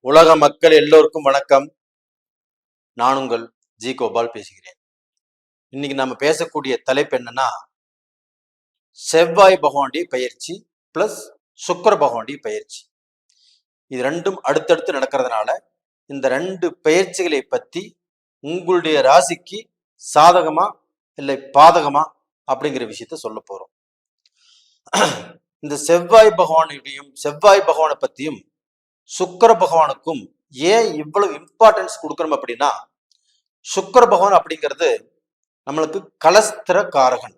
உலக மக்கள் எல்லோருக்கும் வணக்கம். நான் உங்கள் ஜி கோபால் பேசுகிறேன். இன்னைக்கு நம்ம பேசக்கூடிய தலைப்பு என்னன்னா, செவ்வாய் பகவானுடைய பயிற்சி பிளஸ் சுக்கிர பகவானுடைய பயிற்சி. இது ரெண்டும் அடுத்தடுத்து நடக்கிறதுனால இந்த ரெண்டு பயிற்சிகளை பத்தி உங்களுடைய ராசிக்கு சாதகமா இல்லை பாதகமா அப்படிங்கிற விஷயத்த சொல்ல போறோம். இந்த செவ்வாய் பகவானை பத்தியும் சுக்கிர பகவானுக்கும் ஏன் இவ்வளவு இம்பார்ட்டன்ஸ் கொடுக்கணும் அப்படின்னா, சுக்கிர பகவான் அப்படிங்கிறது நம்மளுக்கு கலஸ்திர காரகன்.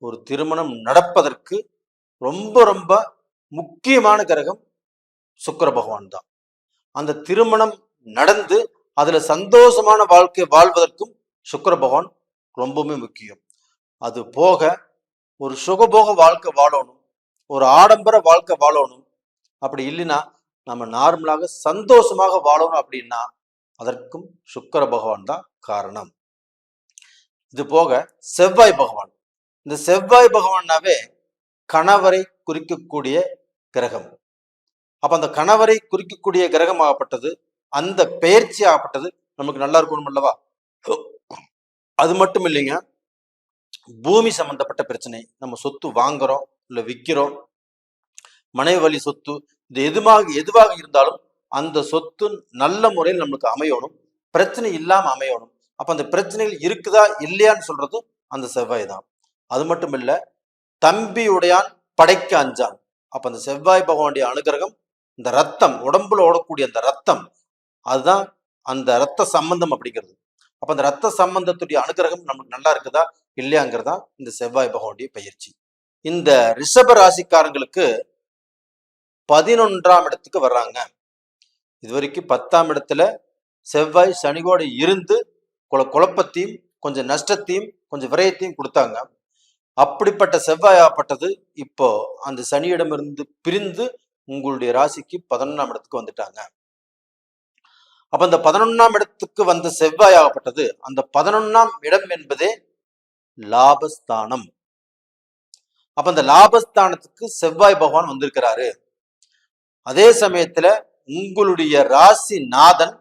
ஒரு திருமணம் நடப்பதற்கு ரொம்ப ரொம்ப முக்கியமான கிரகம் சுக்கிர பகவான் தான். அந்த திருமணம் நடந்து அதுல சந்தோஷமான வாழ்க்கை வாழ்வதற்கும் சுக்கிர பகவான் ரொம்பவுமே முக்கியம். அது போக ஒரு சுகபோக வாழ்க்கை வாழணும், ஒரு ஆடம்பர வாழ்க்கை வாழணும். அப்படி இல்லைன்னா நம்ம நார்மலாக சந்தோஷமாக வாழணும் அப்படின்னா அதற்கும் சுக்கிர பகவான் தான் காரணம். இது போக செவ்வாய் பகவான், இந்த செவ்வாய் பகவான்னாவே கணவரை குறிக்கக்கூடிய கிரகம். அப்ப அந்த கணவரை குறிக்கக்கூடிய கிரகம் ஆகப்பட்டது, அந்த பெயர்ச்சி ஆகப்பட்டது நமக்கு நல்லா இருக்கணும் அல்லவா? அது மட்டும் இல்லைங்க, பூமி சம்பந்தப்பட்ட பிரச்சனை, நம்ம சொத்து வாங்குறோம் இல்ல விற்கிறோம், மனைவி வழி சொத்து, இது எதுவாக இருந்தாலும் அந்த சொத்து நல்ல முறையில் நம்மளுக்கு அமையணும், பிரச்சனை இல்லாம அமையணும். அப்ப அந்த பிரச்சனைகள் இருக்குதா இல்லையான்னு சொல்றது அந்த செவ்வாய் தான். அது மட்டும் இல்ல, தம்பியுடையான் படைக்க அஞ்சான். அப்ப அந்த செவ்வாய் பகவானுடைய அனுகிரகம், இந்த ரத்தம் உடம்புல ஓடக்கூடிய அந்த ரத்தம், அதுதான் அந்த ரத்த சம்பந்தம் அப்படிங்கிறது. அப்ப அந்த ரத்த சம்பந்தத்துடைய அனுகிரகம் நமக்கு நல்லா இருக்குதா இல்லையாங்கிறதா இந்த செவ்வாய் பகவானுடைய பயிற்சி. இந்த ரிஷப ராசிக்காரங்களுக்கு 11ஆம் இடத்துக்கு வர்றாங்க. இது வரைக்கும் 10ஆம் இடத்துல செவ்வாய் சனியோட இருந்து குழப்பத்தையும் கொஞ்சம் நஷ்டத்தையும் கொஞ்சம் விரயத்தையும் கொடுத்தாங்க. அப்படிப்பட்ட செவ்வாய் ஆகப்பட்டது இப்போ அந்த சனியிடமிருந்து பிரிந்து உங்களுடைய ராசிக்கு 11ஆம் இடத்துக்கு வந்துட்டாங்க. அப்ப அந்த 11ஆம் இடத்துக்கு வந்த செவ்வாய் ஆகப்பட்டது, அந்த 11ஆம் இடம் என்பதே லாபஸ்தானம். அப்ப அந்த லாபஸ்தானத்துக்கு செவ்வாய் பகவான் வந்திருக்கிறாரு. அதே சமயத்துல உங்களுடைய ராசி நாதன்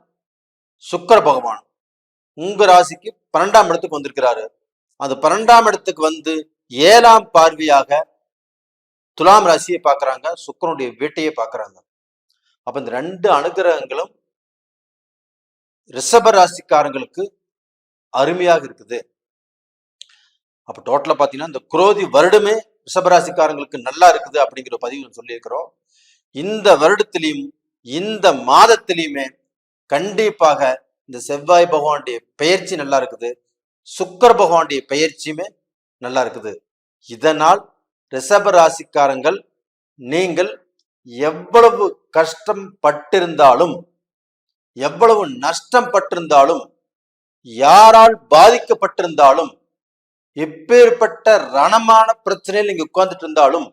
சுக்கிர பகவான் உங்க ராசிக்கு 12ஆம் இடத்துக்கு வந்திருக்கிறாரு. அது 12ஆம் இடத்துக்கு வந்து 7ஆம் பார்வையாக துலாம் ராசியை பார்க்கறாங்க, சுக்கிரனுடைய வீட்டையே பார்க்கறாங்க. அப்ப இந்த ரெண்டு அனுகிரகங்களும் ரிஷப ராசிக்காரங்களுக்கு அருமையாக இருக்குது. அப்ப டோட்டலா பாத்தீங்கன்னா இந்த குரோதி வருடமே ரிஷபராசிக்காரங்களுக்கு நல்லா இருக்குது அப்படிங்கிற பதிவு சொல்லியிருக்கிறோம். இந்த வருடத்திலையும் இந்த மாதத்திலையுமே கண்டிப்பாக இந்த செவ்வாய் பகவானுடைய பெயர்ச்சி நல்லா இருக்குது, சுக்கிர பகவானுடைய பெயர்ச்சியுமே நல்லா இருக்குது. இதனால் ரிஷப ராசிக்காரங்கள் நீங்கள் எவ்வளவு கஷ்டம் பட்டிருந்தாலும், எவ்வளவு நஷ்டம் பட்டிருந்தாலும், யாரால் பாதிக்கப்பட்டிருந்தாலும், எப்பேற்பட்ட ரணமான பிரச்சனையில் நீங்க உட்கார்ந்துட்டு இருந்தாலும்,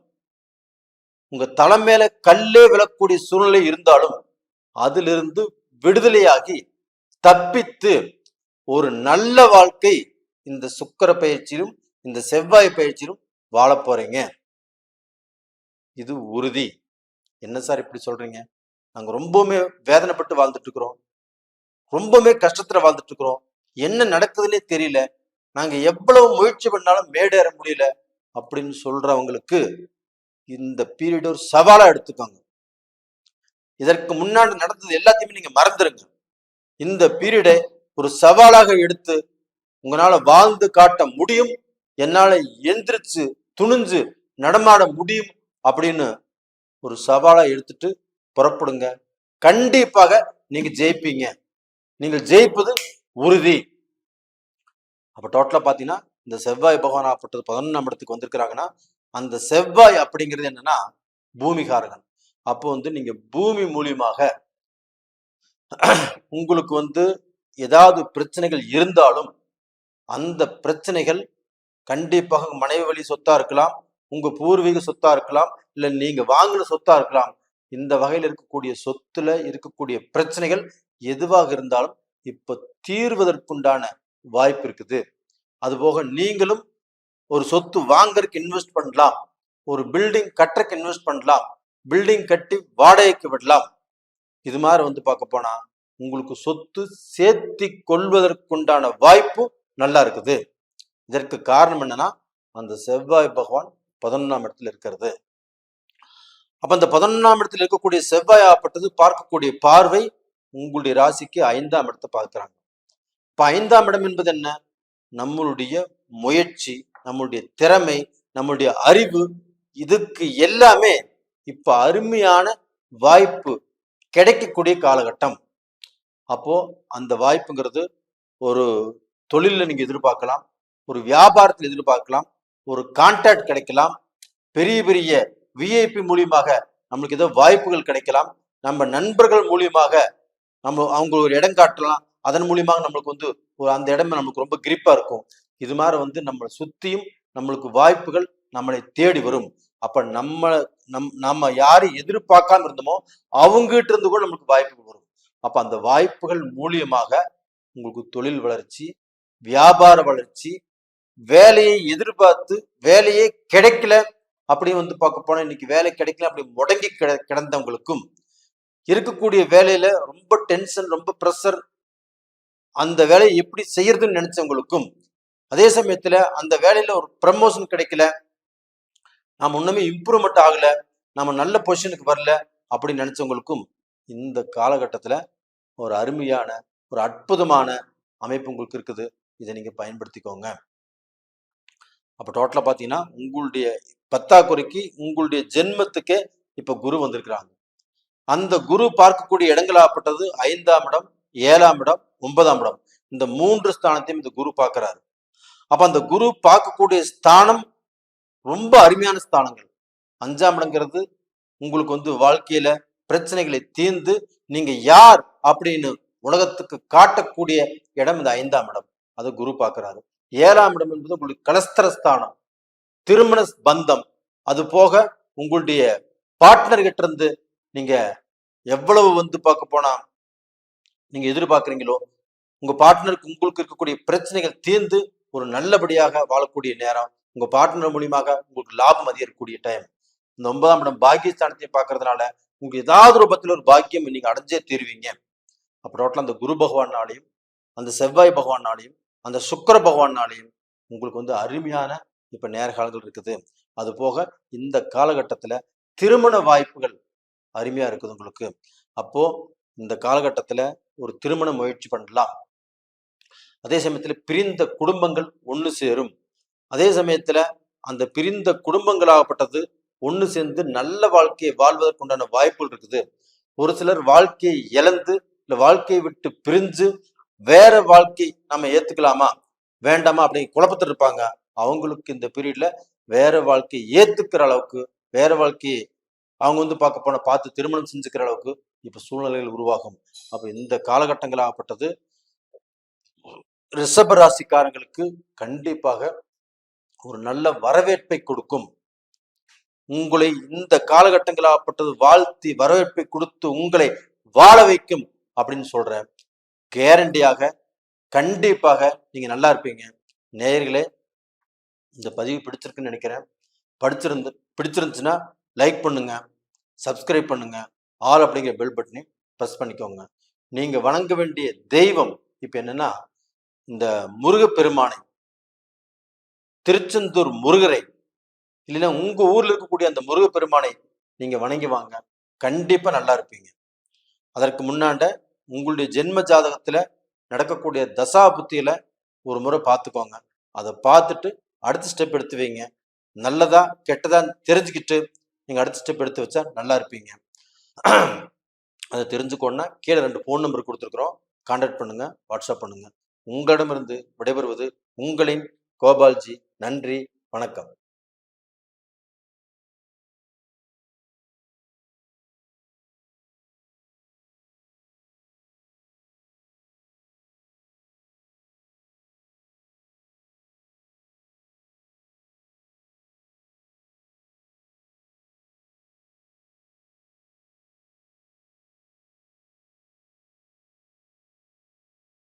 உங்க தலை மேல கல்லே விழக்கூடிய சூழ்நிலை இருந்தாலும் அதிலிருந்து விடுதலையாகி தப்பித்து ஒரு நல்ல வாழ்க்கை இந்த சுக்கிர பயிற்சியிலும் இந்த செவ்வாய் பயிற்சியிலும் வாழ போறீங்க. இது உறுதி. என்ன சார் இப்படி சொல்றீங்க? நாங்க ரொம்பவுமே வேதனைப்பட்டு வாழ்ந்துட்டு இருக்கிறோம், ரொம்பவுமே கஷ்டத்துல வாழ்ந்துட்டு இருக்கிறோம், என்ன நடக்குதுன்னே தெரியல, நாங்க எவ்வளவு முயற்சி பண்ணாலும் மேடேற முடியல அப்படின்னு சொல்றவங்களுக்கு இந்த பீரியட் ஒரு சவாலா எடுத்துக்கோங்க. இதற்கு முன்னாடி நடந்தது எல்லாத்தையுமே நீங்க மறந்துருங்க. இந்த பீரியடை ஒரு சவாலாக எடுத்து உங்களால வாழ்ந்து காட்ட முடியும், என்னால எந்திரிச்சு துணிஞ்சு நடமாட முடியும் அப்படின்னு ஒரு சவாலா எடுத்துட்டு புறப்படுங்க. கண்டிப்பாக நீங்க ஜெயிப்பீங்க. நீங்கள் ஜெயிப்பது உறுதி. அப்ப டோட்டலா பாத்தீங்கன்னா இந்த செவ்வாய் பகவான் ஆப்பட்டது 11ஆம் இடத்துக்கு வந்திருக்கிறாங்கன்னா, அந்த செவ்வாய் அப்படிங்கிறது என்னன்னா பூமிகாரகன். அப்போ நீங்க பூமி மூலியமாக உங்களுக்கு ஏதாவது பிரச்சனைகள் இருந்தாலும் அந்த பிரச்சனைகள் கண்டிப்பாக மனைவி வழி சொத்தா இருக்கலாம், உங்க பூர்வீக சொத்தா இருக்கலாம், இல்ல நீங்க வாங்கின சொத்தா இருக்கலாம். இந்த வகையில் இருக்கக்கூடிய சொத்துல இருக்கக்கூடிய பிரச்சனைகள் எதுவாக இருந்தாலும் இப்ப தீர்வதற்குண்டான வாய்ப்பு இருக்குது. அதுபோக நீங்களும் ஒரு சொத்து வாங்கறதுக்கு இன்வெஸ்ட் பண்ணலாம், ஒரு பில்டிங் கட்டுறதுக்கு இன்வெஸ்ட் பண்ணலாம், பில்டிங் கட்டி வாடகைக்கு விடலாம். இது மாதிரி வந்து பார்க்க போனா உங்களுக்கு சொத்து சேர்த்தி கொள்வதற்குண்டான வாய்ப்பு நல்லா இருக்குது. இதற்கு காரணம் என்னன்னா அந்த செவ்வாய் பகவான் 11ஆம் இடத்துல இருக்கிறது. அப்ப அந்த 11ஆம் இடத்துல இருக்கக்கூடிய செவ்வாய் ஆப்பட்டது பார்க்கக்கூடிய பார்வை உங்களுடைய ராசிக்கு 5ஆம் இடத்தை பார்க்கிறாங்க. இப்ப 5ஆம் இடம் என்பது என்ன? நம்மளுடைய முயற்சி, நம்மளுடைய திறமை, நம்மளுடைய அறிவு, இதுக்கு எல்லாமே இப்ப அருமையான வாய்ப்பு கிடைக்கக்கூடிய காலகட்டம். அப்போ அந்த வாய்ப்புங்கிறது ஒரு தொழில நீங்க எதிர்பார்க்கலாம், ஒரு வியாபாரத்தில் எதிர்பார்க்கலாம், ஒரு கான்ட்ராக்ட் கிடைக்கலாம், பெரிய பெரிய விஐபி மூலியமாக நம்மளுக்கு ஏதோ வாய்ப்புகள் கிடைக்கலாம், நம்ம நண்பர்கள் மூலியமாக நம்ம அவங்க ஒரு இடம் காட்டலாம், அதன் மூலியமாக நம்மளுக்கு வந்து ஒரு அந்த இடம் நம்மளுக்கு ரொம்ப கிரிப்பா இருக்கும். இது மாதிரி வந்து நம்மளை சுத்தியும் நம்மளுக்கு வாய்ப்புகள் நம்மளை தேடி வரும். அப்ப நம்ம யாரை எதிர்பார்க்காம இருந்தோமோ அவங்ககிட்ட இருந்து கூட நம்மளுக்கு வாய்ப்புகள் வரும். அப்ப அந்த வாய்ப்புகள் மூலியமாக உங்களுக்கு தொழில் வளர்ச்சி, வியாபார வளர்ச்சி, வேலையை எதிர்பார்த்து வேலையே கிடைக்கல அப்படி வந்து பார்க்க போனா இன்னைக்கு வேலை கிடைக்கல அப்படி முடங்கி கிடந்தவங்களுக்கும், இருக்கக்கூடிய வேலையில ரொம்ப டென்ஷன், ரொம்ப ப்ரெஷர், அந்த வேலையை எப்படி செய்யறதுன்னு நினைச்சவங்களுக்கும், அதே சமயத்துல அந்த வேலையில ஒரு ப்ரமோஷன் கிடைக்கல, நாம ஒண்ணுமே இம்ப்ரூவ்மெண்ட் ஆகல, நம்ம நல்ல பொசிஷனுக்கு வரல அப்படின்னு நினைச்சவங்களுக்கும் இந்த காலகட்டத்துல ஒரு அருமையான ஒரு அற்புதமான அமைப்பு உங்களுக்கு இருக்குது. இதை நீங்க பயன்படுத்திக்கோங்க. அப்ப டோட்டலா பாத்தீங்கன்னா உங்களுடைய பத்தாக்குறைக்கு உங்களுடைய ஜென்மத்துக்கே இப்ப குரு வந்திருக்கிறாங்க. அந்த குரு பார்க்கக்கூடிய இடங்களாகப்பட்டது 5ஆம் இடம், 7ஆம் இடம், 9ஆம் இடம், இந்த 3 ஸ்தானத்தையும் இந்த குரு பார்க்கிறாரு. அப்ப அந்த குரு பார்க்கக்கூடிய ஸ்தானம் ரொம்ப அருமையான ஸ்தானங்கள். 5ஆம் இடங்கிறது உங்களுக்கு வந்து வாழ்க்கையில பிரச்சனைகளை தீர்ந்து நீங்க யார் அப்படின்னு உலகத்துக்கு காட்டக்கூடிய இடம் இந்த 5ஆம் இடம். அதை குரு பார்க்கிறாரு. 7ஆம் இடம் என்பது உங்களுக்கு கலஸ்தரஸ்தானம், திருமண பந்தம், அது போக உங்களுடைய பார்ட்னர் கிட்ட இருந்து நீங்க எவ்வளவு வந்து பார்க்க போனா நீங்க எதிர்பார்க்குறீங்களோ உங்க பார்ட்னருக்கு உங்களுக்கு இருக்கக்கூடிய பிரச்சனைகள் தீர்ந்து ஒரு நல்லபடியாக வாழக்கூடிய நேரம், உங்க பார்ட்னர் மூலியமாக உங்களுக்கு லாபம் அதிகரிக்கக்கூடிய டைம். இந்த 9ஆம் இடம் பாக்கியஸ்தானத்தை பார்க்கறதுனால உங்களுக்கு ஏதாவது ரூபத்தில் ஒரு பாக்கியம் நீங்க அடைஞ்சே தீருவீங்க. அப்ப டோட்டலா அந்த குரு பகவானாலையும், அந்த செவ்வாய் பகவானாலையும், அந்த சுக்கிர பகவானாலையும் உங்களுக்கு வந்து அருமையான இப்ப நேர்காலங்கள் இருக்குது. அது போக இந்த காலகட்டத்துல திருமண வாய்ப்புகள் அருமையா இருக்குது உங்களுக்கு. அப்போ இந்த காலகட்டத்துல ஒரு திருமண முயற்சி பண்ணலாம். அதே சமயத்துல பிரிந்த குடும்பங்கள் ஒண்ணு சேரும். அதே சமயத்துல அந்த பிரிந்த குடும்பங்களாகப்பட்டது ஒண்ணு சேர்ந்து நல்ல வாழ்க்கையை வாழ்வதற்குண்டான வாய்ப்புகள் இருக்குது. ஒரு சிலர் வாழ்க்கையை இழந்து இல்ல வாழ்க்கையை விட்டு பிரிஞ்சு வேற வாழ்க்கை நம்ம ஏத்துக்கலாமா வேண்டாமா அப்படிங்கிற குழப்பத்தில் இருப்பாங்க. அவங்களுக்கு இந்த பீரியட்ல வேற வாழ்க்கையை ஏத்துக்கிற அளவுக்கு, வேற வாழ்க்கையை அவங்க வந்து பார்க்க போன பார்த்து திருமணம் செஞ்சுக்கிற அளவுக்கு இப்ப சூழ்நிலைகள் உருவாகும். அப்ப இந்த காலகட்டங்களாகப்பட்டது ரிஷப ராசிக்காரங்களுக்கு கண்டிப்பாக ஒரு நல்ல வரவேற்பை கொடுக்கும். உங்களை இந்த காலகட்டங்களாகப்பட்டது வாழ்த்தி வரவேற்பை கொடுத்து உங்களை வாழ வைக்கும் அப்படின்னு சொல்றேன். கேரண்டியாக கண்டிப்பாக நீங்க நல்லா இருப்பீங்க. நேயர்களே, இந்த பதிவு பிடிச்சிருக்குன்னு நினைக்கிறேன். பிடிச்சிருந்துச்சுன்னா லைக் பண்ணுங்க, சப்ஸ்கிரைப் பண்ணுங்க, ஆல் அப்படிங்கிற பெல் பட்டனை ப்ரெஸ் பண்ணிக்கோங்க. நீங்க வணங்க வேண்டிய தெய்வம் இப்ப என்னன்னா இந்த முருகப்பெருமானை, திருச்செந்தூர் முருகரை, இல்லைன்னா உங்க ஊர்ல இருக்கக்கூடிய அந்த முருகப்பெருமானை நீங்க வணங்கி வாங்க. கண்டிப்பா நல்லா இருப்பீங்க. அதற்கு முன்னாண்ட உங்களுடைய ஜென்ம ஜாதகத்துல நடக்கக்கூடிய தசா புத்தியில ஒரு முறை பார்த்துக்கோங்க. அதை பார்த்துட்டு அடுத்த ஸ்டெப் எடுத்து வைங்க. நல்லதா கெட்டதா தெரிஞ்சுக்கிட்டு நீங்க அடுத்த ஸ்டெப் எடுத்து வச்சா நல்லா இருப்பீங்க. அதை தெரிஞ்சுக்கோன்னா கீழே 2 ஃபோன் நம்பர் கொடுத்துருக்குறோம். கான்டாக்ட் பண்ணுங்க, வாட்ஸ்அப் பண்ணுங்க. உங்களிடமிருந்து விடைபெறுவது உங்களின் கோபால்ஜி. நன்றி, வணக்கம்.